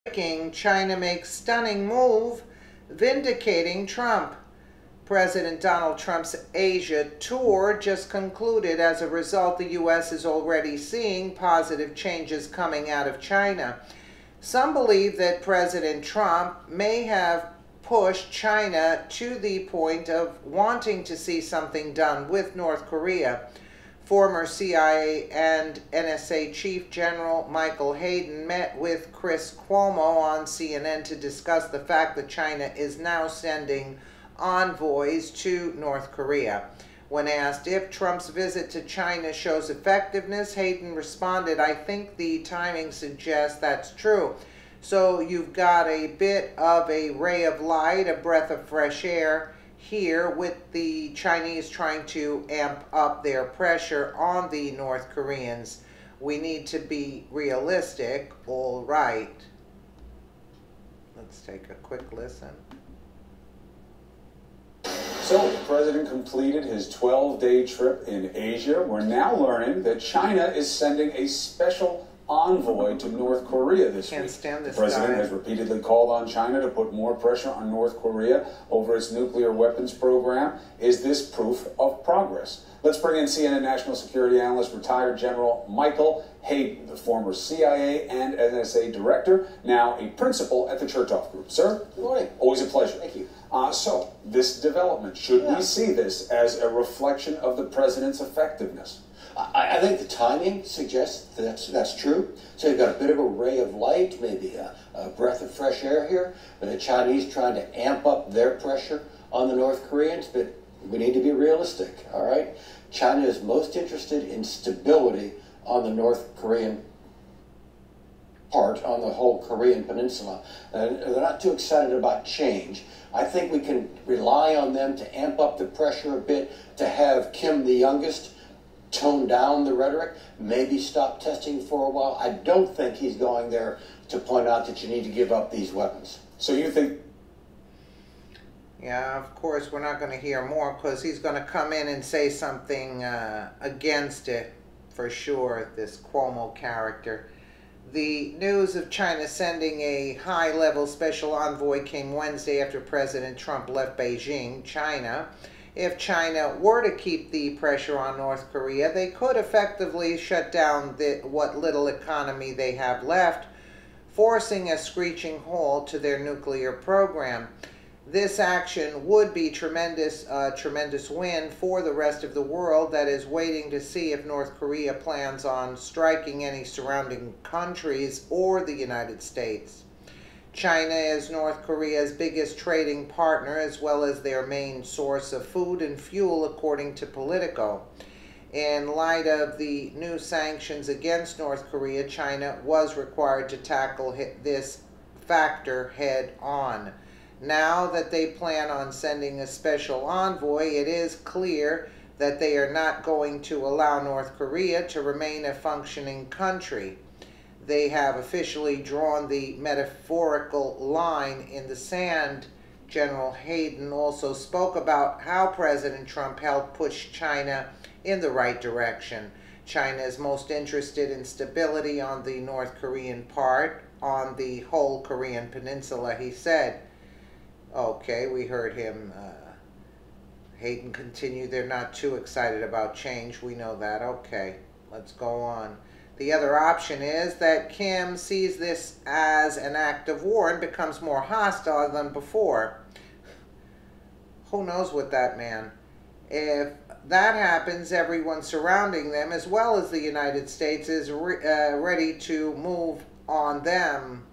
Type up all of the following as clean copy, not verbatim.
Breaking, China makes stunning move, vindicating Trump. President Donald Trump's Asia tour just concluded. As a result, the U.S. is already seeing positive changes coming out of China. Some believe that President Trump may have pushed China to the point of wanting to see something done with North Korea. Former CIA and NSA Chief General Michael Hayden met with Chris Cuomo on CNN to discuss the fact that China is now sending envoys to North Korea. When asked if Trump's visit to China shows effectiveness, Hayden responded, "I think the timing suggests that's true. So you've got a bit of a ray of light, a breath of fresh air here with the Chinese trying to amp up their pressure on the North Koreans. We need to be realistic, all right." Let's take a quick listen. So, the president completed his 12-day trip in Asia. We're now learning that China is sending a special envoy to North Korea this week. The president has repeatedly called on China to put more pressure on North Korea over its nuclear weapons program. Is this proof of progress? Let's bring in CNN national security analyst, retired General Michael Hayden, the former CIA and NSA director, now a principal at the Chertoff Group. Sir? Good morning. Always a pleasure. Thank you. So, this development, should we see this as a reflection of the president's effectiveness? I think the timing suggests that's true. So you've got a bit of a ray of light, maybe a breath of fresh air here, but the Chinese trying to amp up their pressure on the North Koreans, but we need to be realistic, all right? China is most interested in stability on the North Korean part, on the whole Korean peninsula. And they're not too excited about change. I think we can rely on them to amp up the pressure a bit, to have Kim the youngest tone down the rhetoric, maybe stop testing for a while. I don't think he's going there to point out that you need to give up these weapons. So you think... Yeah, of course, we're not going to hear more because he's going to come in and say something against it, for sure, this Cuomo character. The news of China sending a high-level special envoy came Wednesday after President Trump left Beijing, China. If China were to keep the pressure on North Korea, they could effectively shut down what little economy they have left, forcing a screeching halt to their nuclear program. This action would be tremendous win for the rest of the world that is waiting to see if North Korea plans on striking any surrounding countries or the United States. China is North Korea's biggest trading partner as well as their main source of food and fuel, according to Politico. In light of the new sanctions against North Korea, China was required to tackle this factor head on. Now that they plan on sending a special envoy, it is clear that they are not going to allow North Korea to remain a functioning country. They have officially drawn the metaphorical line in the sand. General Hayden also spoke about how President Trump helped push China in the right direction. China is most interested in stability on the North Korean part, on the whole Korean peninsula, he said. Okay, we heard him. Hayden continued, they're not too excited about change. We know that. Okay, let's go on. The other option is that Kim sees this as an act of war and becomes more hostile than before. Who knows what that meant? If that happens, everyone surrounding them, as well as the United States, is ready to move on them.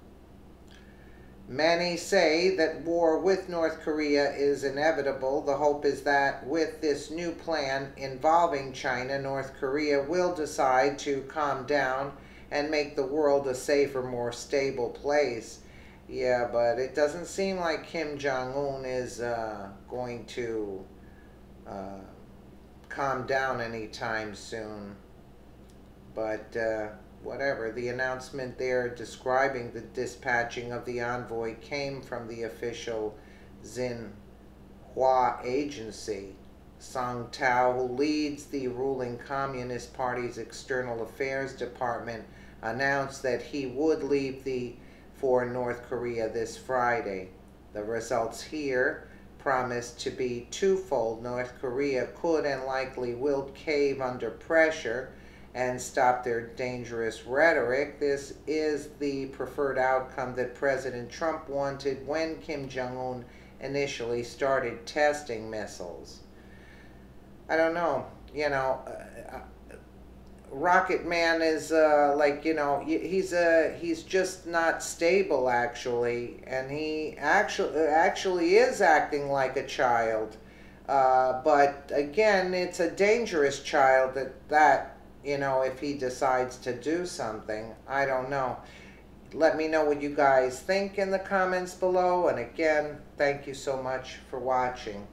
Many say that war with North Korea is inevitable. The hope is that with this new plan involving China, North Korea will decide to calm down and make the world a safer, more stable place. Yeah, but it doesn't seem like Kim Jong-un is going to calm down anytime soon. But whatever, the announcement there describing the dispatching of the envoy came from the official Xinhua agency. Song Tao, who leads the ruling Communist Party's External Affairs Department, announced that he would leave the for North Korea this Friday. The results here promise to be twofold. North Korea could and likely will cave under pressure and stop their dangerous rhetoric. This is the preferred outcome that President Trump wanted when Kim Jong-un initially started testing missiles. I don't know, Rocket Man is he's just not stable, actually, and he actually is acting like a child. But again, it's a dangerous child that if he decides to do something. I don't know. Let me know what you guys think in the comments below, and again, thank you so much for watching.